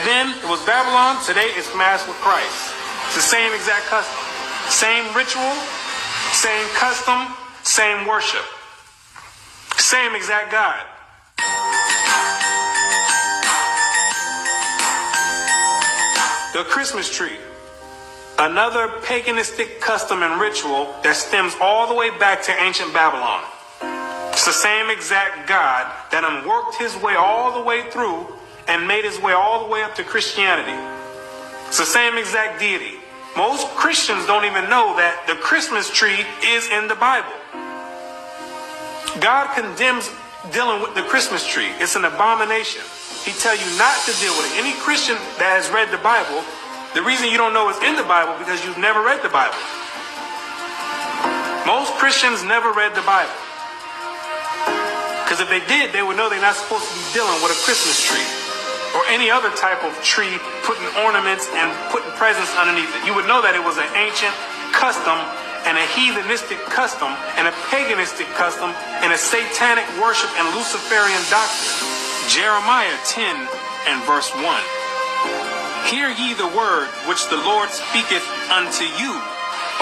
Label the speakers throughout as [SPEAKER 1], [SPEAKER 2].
[SPEAKER 1] then it was Babylon, today it's masked with Christ. It's the same exact custom. Same ritual, same custom, same worship. Same exact God. The Christmas tree. Another paganistic custom and ritual that stems all the way back to ancient Babylon. It's the same exact God that worked his way all the way through and made his way all the way up to Christianity. It's the same exact deity. Most Christians don't even know that the Christmas tree is in the Bible. God condemns dealing with the Christmas tree. It's an abomination. He tells you not to deal with it. Any Christian that has read the Bible, the reason you don't know it's in the Bible because you've never read the Bible. Most Christians never read the Bible. Because if they did, they would know they're not supposed to be dealing with a Christmas tree or any other type of tree, putting ornaments and putting presents underneath it. You would know that it was an ancient custom and a heathenistic custom and a paganistic custom and a satanic worship and Luciferian doctrine. Jeremiah 10 and verse 1. Hear ye the word which the Lord speaketh unto you,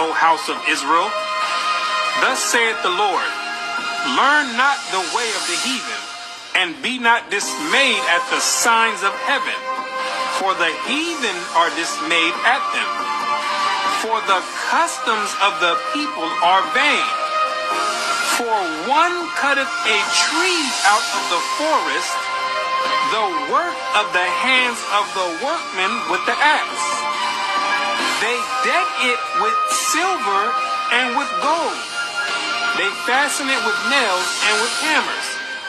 [SPEAKER 1] O house of Israel. Thus saith the Lord, learn not the way of the heathen, and be not dismayed at the signs of heaven, for the heathen are dismayed at them. For the customs of the people are vain. For one cutteth a tree out of the forest, the work of the hands of the workmen with the axe. They deck it with silver and with gold. They fasten it with nails and with hammers,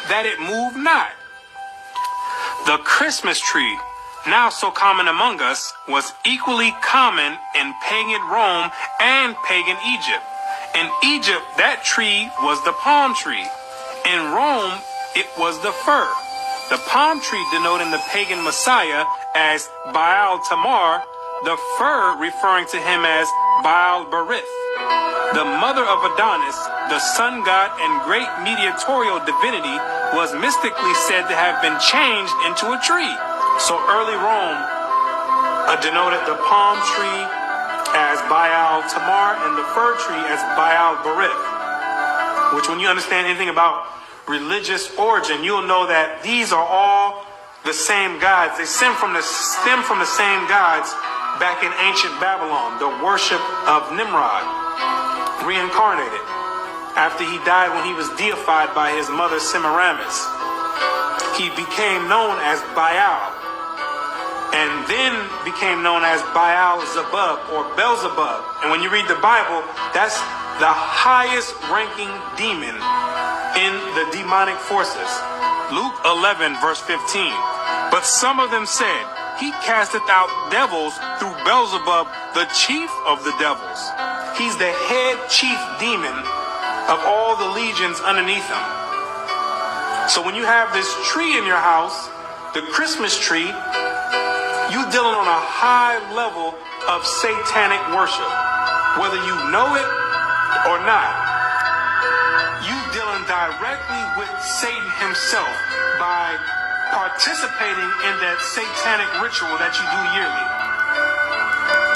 [SPEAKER 1] that it move not. The Christmas tree, now so common among us, was equally common in pagan Rome and pagan Egypt. In Egypt, that tree was the palm tree. In Rome, it was the fir. The palm tree denoting the pagan Messiah as Baal Tamar, the fir referring to him as Baal Berith. The mother of Adonis, the sun god and great mediatorial divinity, was mystically said to have been changed into a tree. So early Rome denoted the palm tree as Baal Tamar and the fir tree as Baal Berith. Which, when you understand anything about religious origin, you'll know that these are all the same gods. They stem from the same gods back in ancient Babylon, the worship of Nimrod, reincarnated after he died when he was deified by his mother Semiramis. He became known as Baal, and then became known as Baal-zebub or Beelzebub. And when you read the Bible, that's the highest ranking demon in the demonic forces. Luke 11 verse 15. But some of them said, he casteth out devils through Beelzebub, the chief of the devils. He's the head chief demon of all the legions underneath him. So when you have this tree in your house, the Christmas tree, you dealing on a high level of satanic worship, whether you know it or not. You dealing directly with Satan himself by participating in that satanic ritual that you do yearly.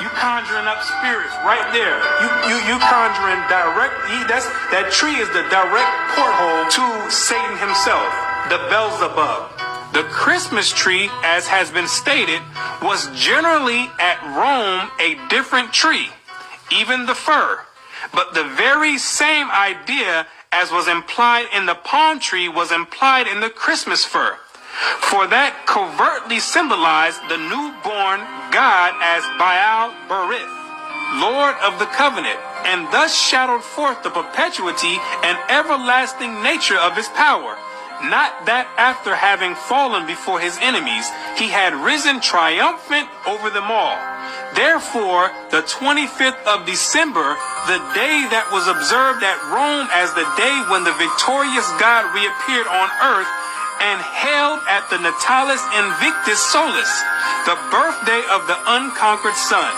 [SPEAKER 1] You conjuring up spirits right there. You conjuring directly. That tree is the direct porthole to Satan himself, the Beelzebub. The Christmas tree, as has been stated, was generally at Rome a different tree, even the fir. But the very same idea as was implied in the palm tree was implied in the Christmas fir. For that covertly symbolized the newborn God as Baal Berith, Lord of the covenant, and thus shadowed forth the perpetuity and everlasting nature of his power. Not that after having fallen before his enemies, he had risen triumphant over them all. Therefore, the 25th of December, the day that was observed at Rome as the day when the victorious God reappeared on earth and held at the Natalis Invictus Solis, the birthday of the unconquered sun.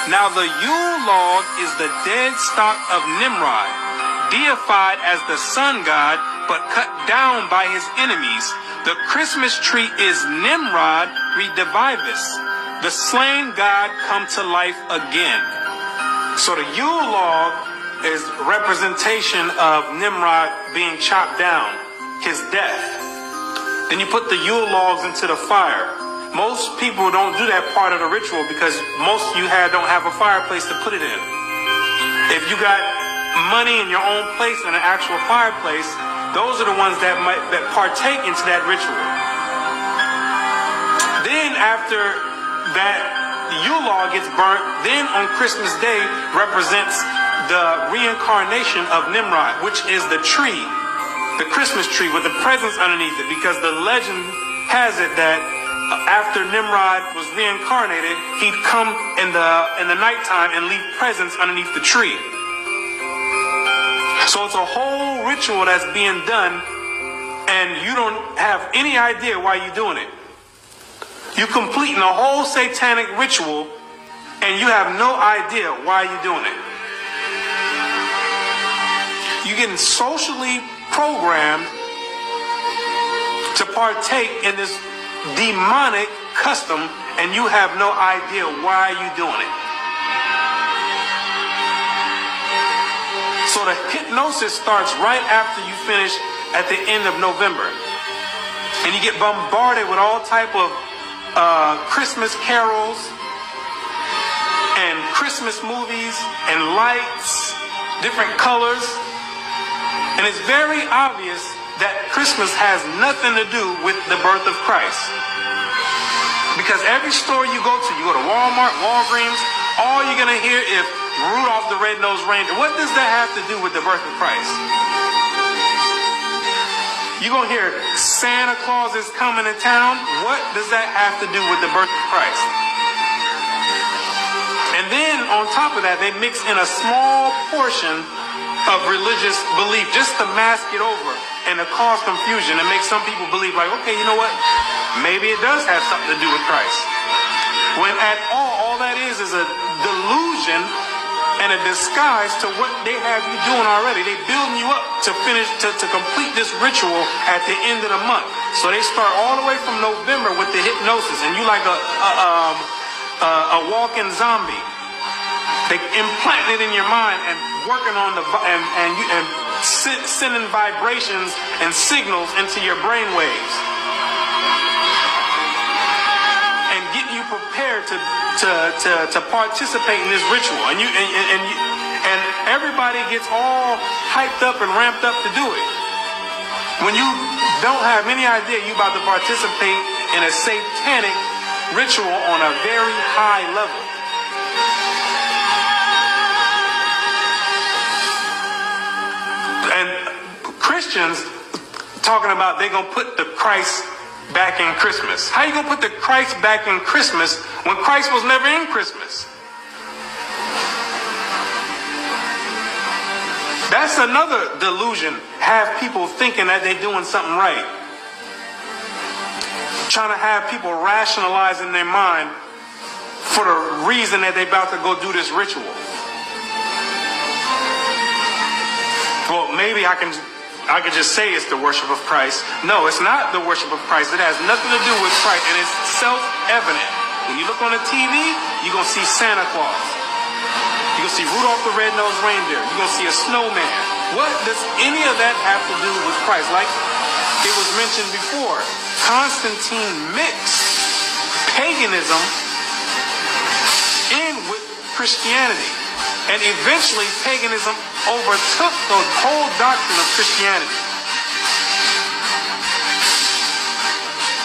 [SPEAKER 1] Now the Yule log is the dead stock of Nimrod, deified as the sun god, but cut down by his enemies, The Christmas tree is Nimrod redivivis, the slain God come to life again. So the Yule log is representation of Nimrod being chopped down, his death. Then you put the Yule logs into the fire. Most people don't do that part of the ritual because most don't have a fireplace to put it in. If you got money in your own place and an actual fireplace, those are the ones that partake into that ritual. Then after that Yule log gets burnt, then on Christmas Day represents the reincarnation of Nimrod, which is the tree, the Christmas tree with the presents underneath it, because the legend has it that after Nimrod was reincarnated, he'd come in the nighttime and leave presents underneath the tree. So it's a whole ritual that's being done, and you don't have any idea why you're doing it. You're completing a whole satanic ritual, and you have no idea why you're doing it. You're getting socially programmed to partake in this demonic custom, and you have no idea why you're doing it. So the hypnosis starts right after you finish at the end of November. And you get bombarded with all type of Christmas carols and Christmas movies and lights, different colors. And it's very obvious that Christmas has nothing to do with the birth of Christ. Because every store you go to Walmart, Walgreens, all you're going to hear is Rudolph the Red-Nosed Reindeer. What does that have to do with the birth of Christ? You're going to hear Santa Claus is coming to town. What does that have to do with the birth of Christ? And then on top of that, they mix in a small portion of religious belief just to mask it over and to cause confusion and make some people believe like, okay, you know what? Maybe it does have something to do with Christ. When at all that is a delusion and a disguise to what they have you doing already. They building you up to finish, to complete this ritual at the end of the month. So they start all the way from November with the hypnosis, and you like a walking zombie. They implant it in your mind and working on sending vibrations and signals into your brain waves and getting you prepared to participate in this ritual. And everybody gets all hyped up and ramped up to do it. When you don't have any idea you're about to participate in a satanic ritual on a very high level. And Christians talking about they're going to put the Christ back in Christmas. How you going to put the Christ back in Christmas when Christ was never in Christmas? That's another delusion. Have people thinking that they're doing something right. Trying to have people rationalize in their mind for the reason that they're about to go do this ritual. Well, maybe I could just say it's the worship of Christ. No, it's not the worship of Christ. It has nothing to do with Christ, and it's self-evident. When you look on the TV, you're going to see Santa Claus. You're going to see Rudolph the Red-Nosed Reindeer. You're going to see a snowman. What does any of that have to do with Christ? Like it was mentioned before, Constantine mixed paganism in with Christianity. And eventually, paganism overtook the whole doctrine of Christianity.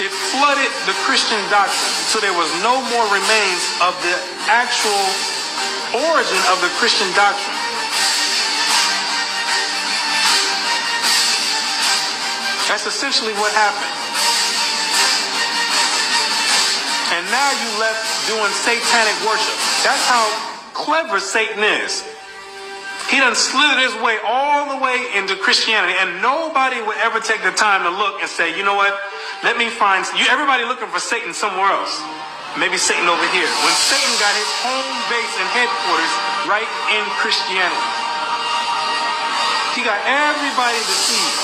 [SPEAKER 1] It flooded the Christian doctrine, so there was no more remains of the actual origin of the Christian doctrine. That's essentially what happened. And now you left doing satanic worship. That's how clever Satan is. He done slithered his way all the way into Christianity, and nobody would ever take the time to look and say, you know what, let me find you. Everybody looking for Satan somewhere else. Maybe Satan over here. When Satan got his home base and headquarters right in Christianity. He got everybody deceived.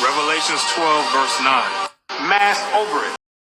[SPEAKER 1] Revelations 12 verse 9. mask over it.